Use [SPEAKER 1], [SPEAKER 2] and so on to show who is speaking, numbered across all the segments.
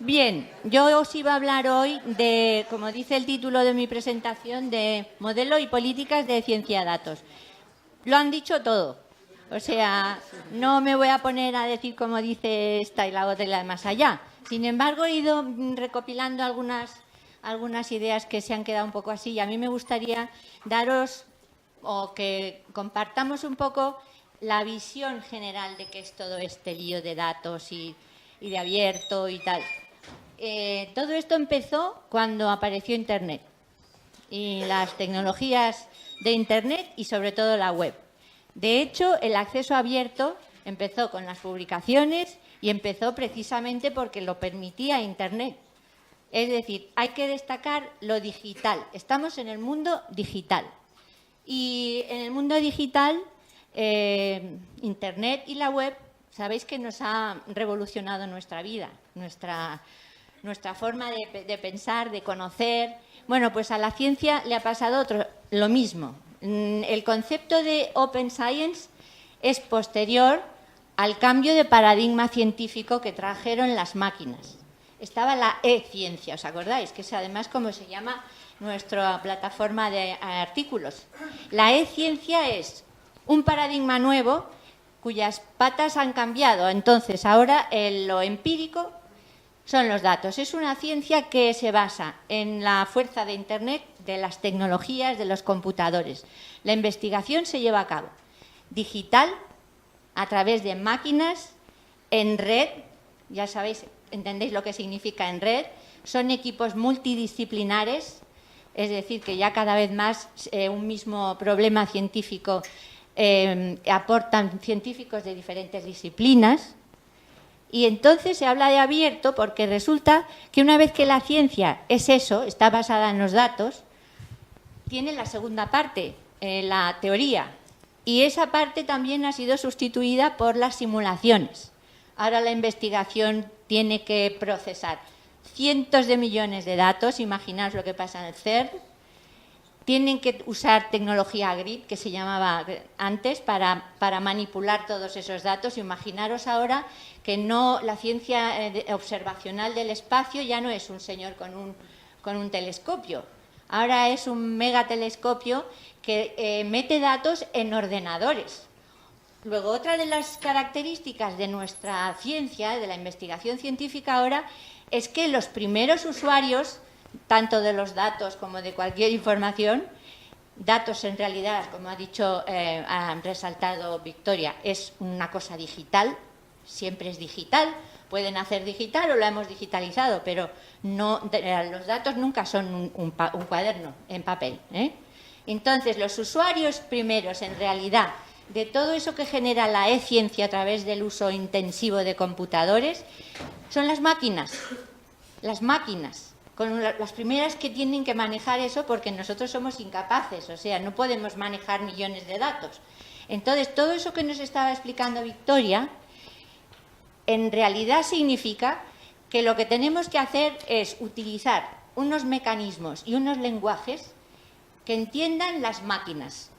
[SPEAKER 1] Bien, yo os iba a hablar hoy de, como dice el título de mi presentación, de modelo y políticas de ciencia datos. Lo han dicho todo. O sea, no me voy a poner a decir como dice esta y la otra y la de más allá. Sin embargo, he ido recopilando algunas ideas que se han quedado un poco así. Y a mí me gustaría daros o que compartamos un poco la visión general de qué es todo este lío de datos y de abierto y tal. Todo esto empezó cuando apareció Internet y las tecnologías de Internet y sobre todo la web. De hecho, el acceso abierto empezó con las publicaciones y empezó precisamente porque lo permitía Internet. Es decir, hay que destacar lo digital. Estamos en el mundo digital. Y en el mundo digital, Internet y la web, sabéis que nos ha revolucionado nuestra vida, nuestra forma de pensar, de conocer. Bueno, pues a la ciencia le ha pasado lo mismo. El concepto de Open Science es posterior al cambio de paradigma científico que trajeron las máquinas. Estaba la e-ciencia, ¿os acordáis? Que es además como se llama nuestra plataforma de artículos. La e-ciencia es un paradigma nuevo cuyas patas han cambiado. Entonces, ahora lo empírico son los datos. Es una ciencia que se basa en la fuerza de Internet, de las tecnologías, de los computadores. La investigación se lleva a cabo digital, a través de máquinas, en red. Ya sabéis, entendéis lo que significa en red. Son equipos multidisciplinares, es decir, que ya cada vez más un mismo problema científico aportan científicos de diferentes disciplinas. Y entonces se habla de abierto porque resulta que una vez que la ciencia es eso, está basada en los datos, tiene la segunda parte, la teoría. Y esa parte también ha sido sustituida por las simulaciones. Ahora la investigación tiene que procesar cientos de millones de datos, imaginaos lo que pasa en el CERN. Tienen que usar tecnología grid, que se llamaba antes, para manipular todos esos datos. Imaginaros ahora que la ciencia observacional del espacio ya no es un señor con un telescopio. Ahora es un megatelescopio que mete datos en ordenadores. Luego, otra de las características de nuestra ciencia, de la investigación científica ahora, es que los primeros usuarios, tanto de los datos como de cualquier información, datos en realidad, como ha dicho, ha resaltado Victoria, es una cosa digital, siempre es digital, pueden hacer digital o lo hemos digitalizado, pero los datos nunca son un cuaderno en papel, ¿eh? Entonces, los usuarios primeros, en realidad, de todo eso que genera la e-ciencia a través del uso intensivo de computadores, son las máquinas. Las máquinas, con las primeras que tienen que manejar eso porque nosotros somos incapaces, o sea, no podemos manejar millones de datos. Entonces, todo eso que nos estaba explicando Victoria, en realidad significa que lo que tenemos que hacer es utilizar unos mecanismos y unos lenguajes que entiendan las máquinas.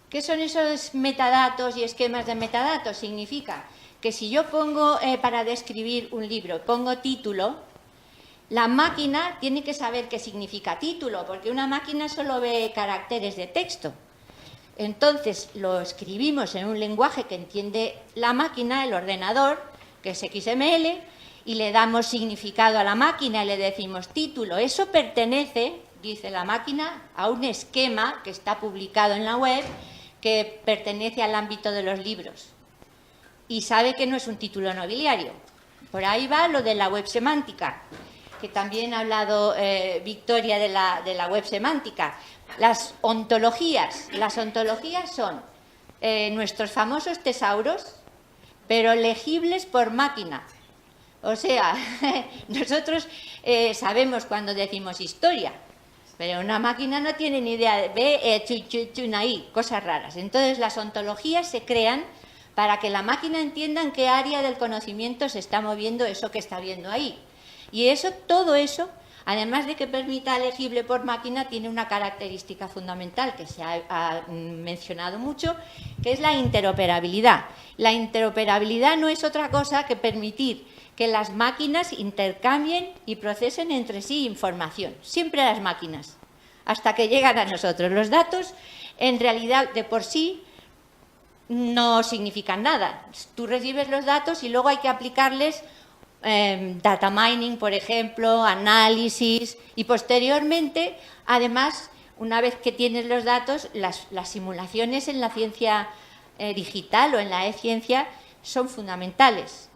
[SPEAKER 1] ¿Qué son esos metadatos y esquemas de metadatos? Significa que si yo pongo, para describir un libro, pongo título, la máquina tiene que saber qué significa título, porque una máquina solo ve caracteres de texto. Entonces, lo escribimos en un lenguaje que entiende la máquina, el ordenador, que es XML, y le damos significado a la máquina y le decimos título. Eso pertenece, dice la máquina, a un esquema que está publicado en la web, que pertenece al ámbito de los libros. Y sabe que no es un título nobiliario. Por ahí va lo de la web semántica, que también ha hablado Victoria de la web semántica. Las ontologías son nuestros famosos tesauros, pero legibles por máquina. O sea, nosotros sabemos cuando decimos historia, pero una máquina no tiene ni idea de ve ahí, cosas raras. Entonces las ontologías se crean para que la máquina entienda en qué área del conocimiento se está moviendo eso que está viendo ahí. Y todo eso Además de que permita legible por máquina, tiene una característica fundamental que se ha mencionado mucho, que es la interoperabilidad. La interoperabilidad no es otra cosa que permitir que las máquinas intercambien y procesen entre sí información. Siempre las máquinas, hasta que llegan a nosotros. Los datos, en realidad, de por sí, no significan nada. Tú recibes los datos y luego hay que aplicarles data mining, por ejemplo, análisis, y posteriormente, además, una vez que tienes los datos, las simulaciones en la ciencia digital o en la e-ciencia son fundamentales.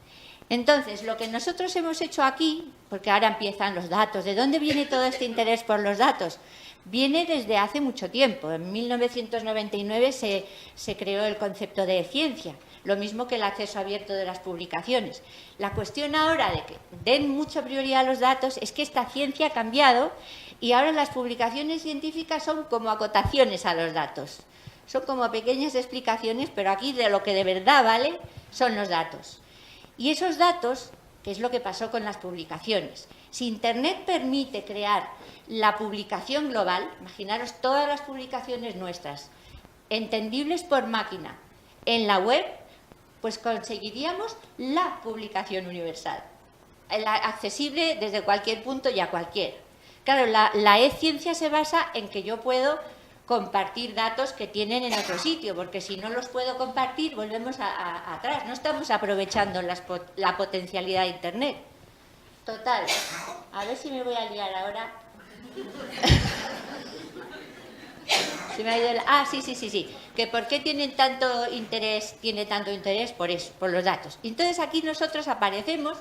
[SPEAKER 1] Entonces, lo que nosotros hemos hecho aquí, porque ahora empiezan los datos, ¿de dónde viene todo este interés por los datos? Viene desde hace mucho tiempo. En 1999 se creó el concepto de ciencia, lo mismo que el acceso abierto de las publicaciones. La cuestión ahora de que den mucha prioridad a los datos es que esta ciencia ha cambiado y ahora las publicaciones científicas son como acotaciones a los datos. Son como pequeñas explicaciones, pero aquí de lo que de verdad vale son los datos. Y esos datos, que es lo que pasó con las publicaciones. Si Internet permite crear la publicación global, imaginaros todas las publicaciones nuestras, entendibles por máquina, en la web, pues conseguiríamos la publicación universal, accesible desde cualquier punto y a cualquiera. Claro, la e-ciencia se basa en que yo puedo compartir datos que tienen en otro sitio, porque si no los puedo compartir, volvemos atrás, no estamos aprovechando la potencialidad de Internet. Total, a ver si me voy a liar ahora. Se me ha ido sí. Que ¿por qué tiene tanto interés por eso, por los datos? Entonces aquí nosotros aparecemos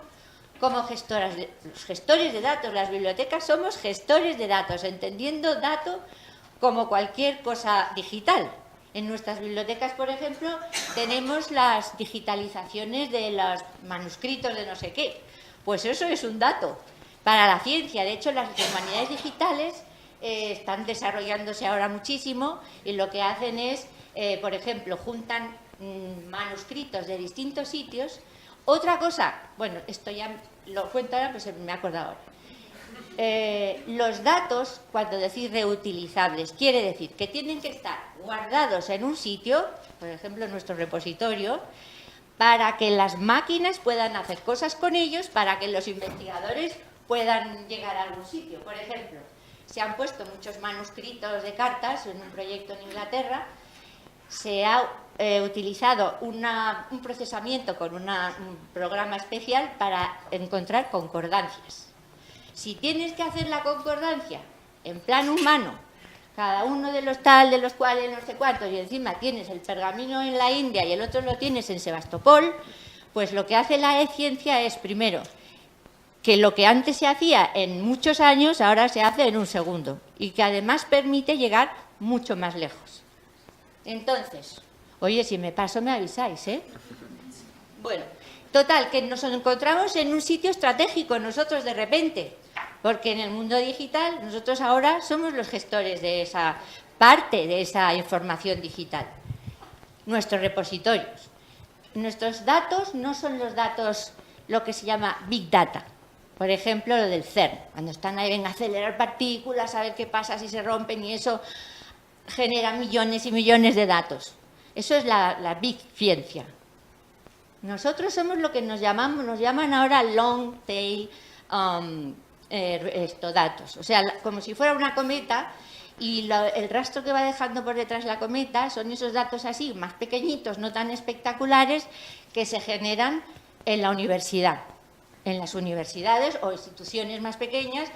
[SPEAKER 1] como los gestores de datos. Las bibliotecas somos gestores de datos, entendiendo dato como cualquier cosa digital. En nuestras bibliotecas, por ejemplo, tenemos las digitalizaciones de los manuscritos de no sé qué. Pues eso es un dato para la ciencia. De hecho, las humanidades digitales están desarrollándose ahora muchísimo y lo que hacen es, por ejemplo, juntan manuscritos de distintos sitios. Otra cosa, bueno, esto ya lo cuento ahora, pues me he acordado ahora. Los datos, cuando decís reutilizables, quiere decir que tienen que estar guardados en un sitio, por ejemplo en nuestro repositorio, para que las máquinas puedan hacer cosas con ellos, para que los investigadores puedan llegar a algún sitio. Por ejemplo, se han puesto muchos manuscritos de cartas en un proyecto en Inglaterra, se ha utilizado un procesamiento con un programa especial para encontrar concordancias. Si tienes que hacer la concordancia en plan humano, cada uno de los cuales no sé cuántos, y encima tienes el pergamino en la India y el otro lo tienes en Sebastopol, pues lo que hace la e-ciencia es, primero, que lo que antes se hacía en muchos años, ahora se hace en un segundo, y que además permite llegar mucho más lejos. Entonces, oye, si me paso me avisáis, ¿eh? Bueno, total, que nos encontramos en un sitio estratégico nosotros de repente, porque en el mundo digital nosotros ahora somos los gestores de esa parte de esa información digital. Nuestros repositorios. Nuestros datos no son los datos, lo que se llama Big Data. Por ejemplo, lo del CERN, cuando están ahí en acelerar partículas, a ver qué pasa si se rompen, y eso genera millones y millones de datos. Eso es la Big Ciencia. Nosotros somos lo que nos llaman ahora long tail datos. O sea, como si fuera una cometa, y el rastro que va dejando por detrás la cometa son esos datos así, más pequeñitos, no tan espectaculares, que se generan en la universidad, en las universidades o instituciones más pequeñas,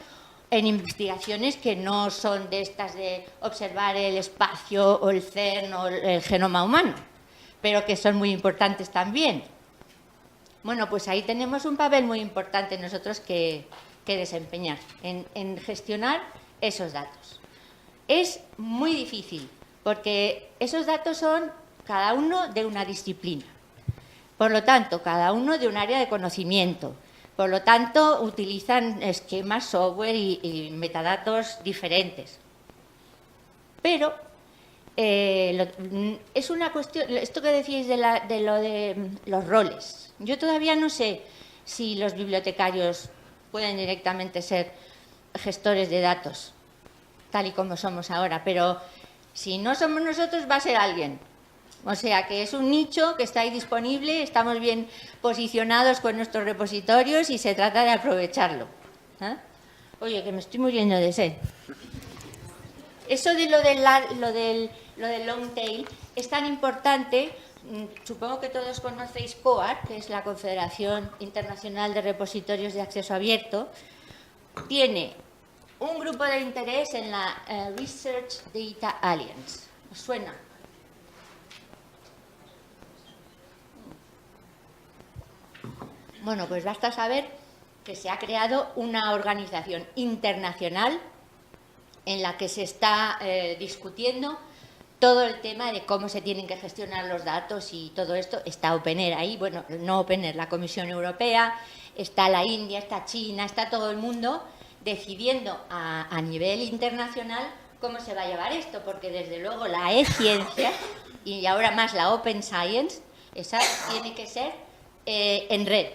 [SPEAKER 1] en investigaciones que no son de estas de observar el espacio o el CERN o el genoma humano, pero que son muy importantes también. Bueno, pues ahí tenemos un papel muy importante nosotros que desempeñar en gestionar esos datos. Es muy difícil, porque esos datos son cada uno de una disciplina. Por lo tanto, cada uno de un área de conocimiento. Por lo tanto, utilizan esquemas, software y metadatos diferentes. Pero es una cuestión, esto que decíais de lo de los roles. Yo todavía no sé si los bibliotecarios pueden directamente ser gestores de datos, tal y como somos ahora, pero si no somos nosotros va a ser alguien. O sea, que es un nicho que está ahí disponible, estamos bien posicionados con nuestros repositorios y se trata de aprovecharlo. ¿Eh? Oye, que me estoy muriendo de sed. Eso de lo del long tail es tan importante. Supongo que todos conocéis COAR, que es la Confederación Internacional de Repositorios de Acceso Abierto. Tiene un grupo de interés en la Research Data Alliance. ¿Os suena? Bueno, pues basta saber que se ha creado una organización internacional en la que se está discutiendo todo el tema de cómo se tienen que gestionar los datos y todo esto. Está OpenAIRE ahí, bueno, no OpenAIRE, la Comisión Europea, está la India, está China, está todo el mundo decidiendo a nivel internacional cómo se va a llevar esto, porque desde luego la e-ciencia y ahora más la Open Science, esa tiene que ser en red.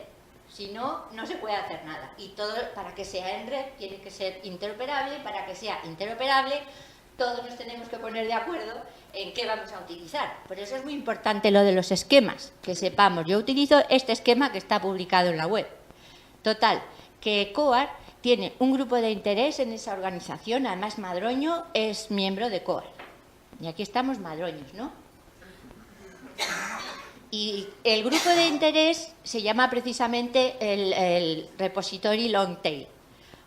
[SPEAKER 1] Si no, no se puede hacer nada. Y todo, para que sea en red, tiene que ser interoperable. Para que sea interoperable, todos nos tenemos que poner de acuerdo en qué vamos a utilizar. Por eso es muy importante lo de los esquemas, que sepamos. Yo utilizo este esquema que está publicado en la web. Total, que COAR tiene un grupo de interés en esa organización. Además, Madroño es miembro de COAR. Y aquí estamos madroños, ¿no? Y el grupo de interés se llama precisamente el Repository Long Tail.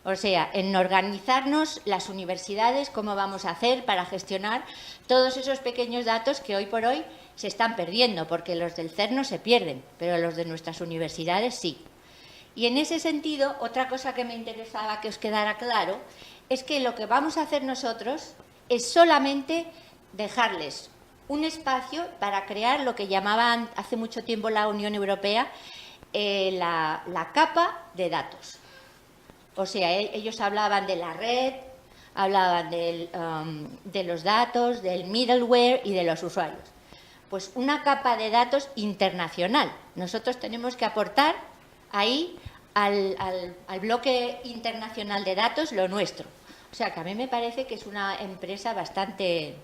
[SPEAKER 1] O sea, en organizarnos las universidades, cómo vamos a hacer para gestionar todos esos pequeños datos que hoy por hoy se están perdiendo, porque los del CERN no se pierden, pero los de nuestras universidades sí. Y en ese sentido, otra cosa que me interesaba que os quedara claro es que lo que vamos a hacer nosotros es solamente dejarles un espacio para crear lo que llamaban hace mucho tiempo la Unión Europea la capa de datos. O sea, ellos hablaban de la red, hablaban de los datos, del middleware y de los usuarios. Pues una capa de datos internacional. Nosotros tenemos que aportar ahí al bloque internacional de datos lo nuestro. O sea, que a mí me parece que es una empresa bastante...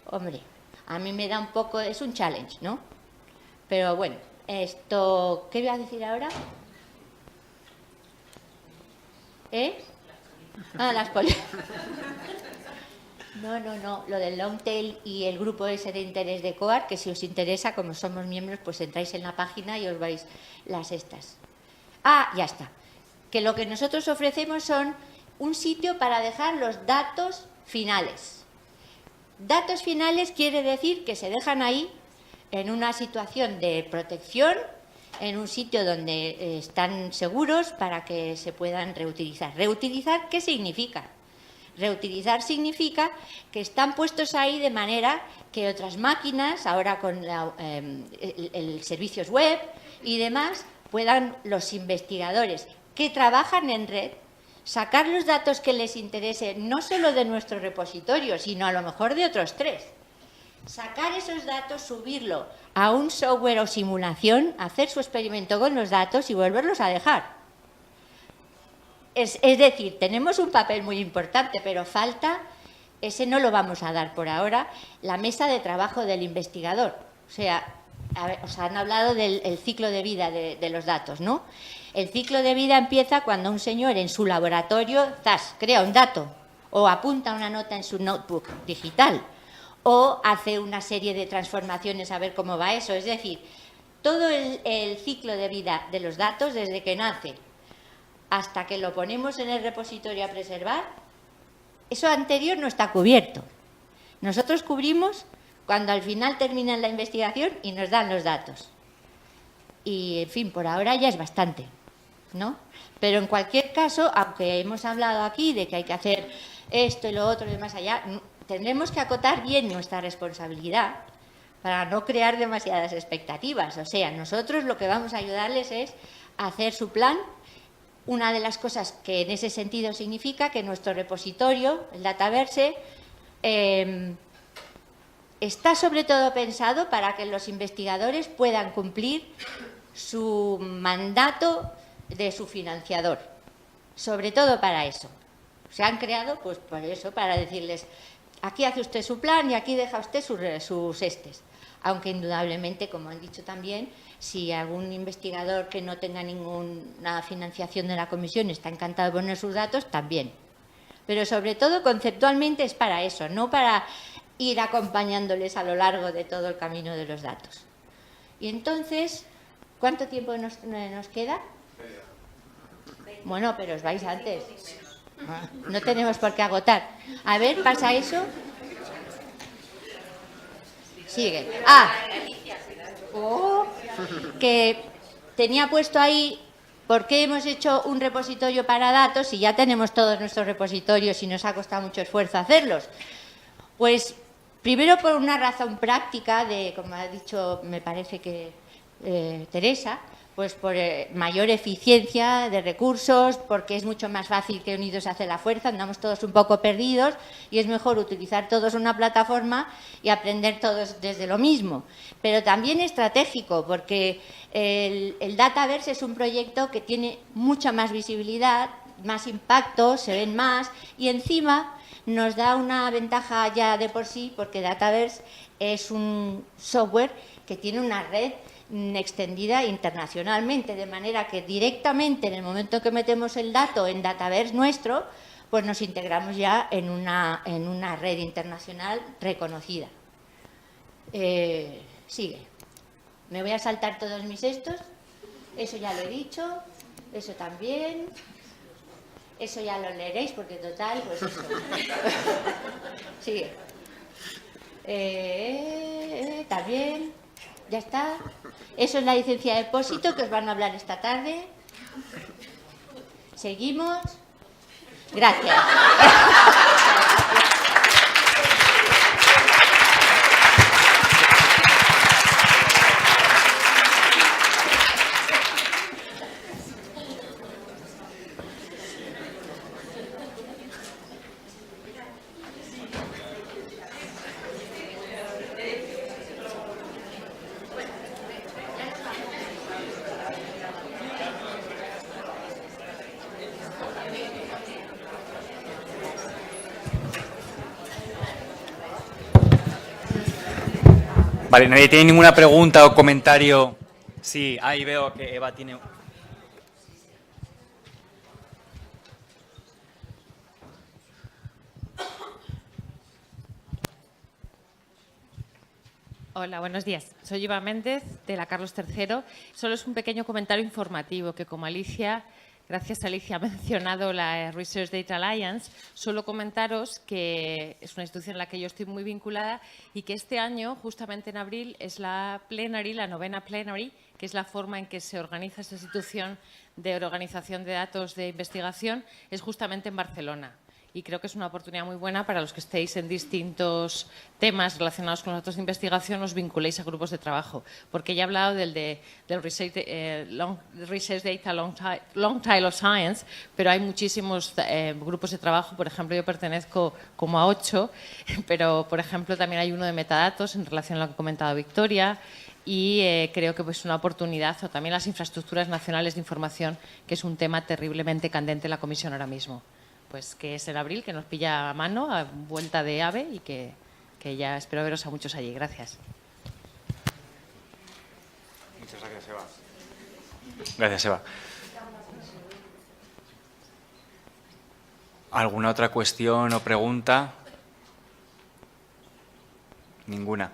[SPEAKER 1] Hombre, a mí me da un poco... Es un challenge, ¿no? Pero bueno, esto... ¿Qué voy a decir ahora? Las políticas. No, lo del long tail y el grupo ese de interés de COAR, que si os interesa, como somos miembros, pues entráis en la página y os vais las estas. Ya está. Que lo que nosotros ofrecemos son un sitio para dejar los datos finales. Datos finales quiere decir que se dejan ahí en una situación de protección, en un sitio donde están seguros para que se puedan reutilizar. ¿Reutilizar qué significa? Reutilizar significa que están puestos ahí de manera que otras máquinas, ahora con el servicios web y demás, puedan los investigadores que trabajan en red sacar los datos que les interese, no solo de nuestro repositorio, sino a lo mejor de otros 3. Sacar esos datos, subirlo a un software o simulación, hacer su experimento con los datos y volverlos a dejar. Es decir, tenemos un papel muy importante, pero falta, ese no lo vamos a dar por ahora, la mesa de trabajo del investigador. O sea, os han hablado del ciclo de vida de los datos, ¿no? El ciclo de vida empieza cuando un señor en su laboratorio crea un dato o apunta una nota en su notebook digital o hace una serie de transformaciones a ver cómo va eso. Es decir, todo el ciclo de vida de los datos, desde que nace hasta que lo ponemos en el repositorio a preservar, eso anterior no está cubierto. Nosotros cubrimos cuando al final terminan la investigación y nos dan los datos. Y, en fin, por ahora ya es bastante, ¿no? Pero en cualquier caso, aunque hemos hablado aquí de que hay que hacer esto y lo otro y más allá, tendremos que acotar bien nuestra responsabilidad para no crear demasiadas expectativas. O sea, nosotros lo que vamos a ayudarles es a hacer su plan. Una de las cosas que en ese sentido significa que nuestro repositorio, el Dataverse, está sobre todo pensado para que los investigadores puedan cumplir su mandato de su financiador. Sobre todo para eso. Se han creado pues por eso, para decirles, aquí hace usted su plan y aquí deja usted sus estes. Aunque indudablemente, como han dicho también, si algún investigador que no tenga ninguna financiación de la comisión está encantado de poner sus datos, también. Pero sobre todo conceptualmente es para eso, no para ir acompañándoles a lo largo de todo el camino de los datos. Y entonces, ¿cuánto tiempo nos queda? Bueno, pero os vais antes. No tenemos por qué agotar. A ver, ¿pasa eso? Sigue. Que tenía puesto ahí, ¿por qué hemos hecho un repositorio para datos si ya tenemos todos nuestros repositorios y nos ha costado mucho esfuerzo hacerlos? Pues primero por una razón práctica de, como ha dicho, me parece que Teresa, pues por mayor eficiencia de recursos, porque es mucho más fácil que unidos se hace la fuerza, andamos todos un poco perdidos y es mejor utilizar todos una plataforma y aprender todos desde lo mismo. Pero también estratégico, porque el Dataverse es un proyecto que tiene mucha más visibilidad, más impacto, se ven más y encima nos da una ventaja ya de por sí, porque Dataverse es un software que tiene una red extendida internacionalmente, de manera que directamente en el momento que metemos el dato en Dataverse nuestro, pues nos integramos ya en una red internacional reconocida. Sigue. Me voy a saltar todos mis estos. Eso ya lo he dicho. Eso también. Eso ya lo leeréis porque total, pues eso. Sigue. También. Ya está. Eso es la licencia de depósito que os van a hablar esta tarde. Seguimos. Gracias.
[SPEAKER 2] Vale, ¿nadie tiene ninguna pregunta o comentario? Sí, ahí veo que Eva tiene...
[SPEAKER 3] Hola, buenos días. Soy Eva Méndez, de la Carlos III. Solo es un pequeño comentario informativo que, como gracias a Alicia, ha mencionado la Research Data Alliance, solo comentaros que es una institución en la que yo estoy muy vinculada y que este año, justamente en abril, es la plenary, la 9ª plenary, que es la forma en que se organiza esta institución de organización de datos de investigación, es justamente en Barcelona. Y creo que es una oportunidad muy buena para los que estéis en distintos temas relacionados con los datos de investigación, os vinculéis a grupos de trabajo. Porque ya he hablado del Research Data Long Tail of Science, pero hay muchísimos grupos de trabajo. Por ejemplo, yo pertenezco como a 8, pero, por ejemplo, también hay uno de metadatos en relación a lo que ha comentado Victoria. Y creo que es una oportunidad, o también las infraestructuras nacionales de información, que es un tema terriblemente candente en la Comisión ahora mismo. Pues que es en abril, que nos pilla a mano, a vuelta de AVE y que ya espero veros a muchos allí. Gracias.
[SPEAKER 2] Muchas gracias, Eva. Gracias, Eva. ¿Alguna otra cuestión o pregunta? Ninguna.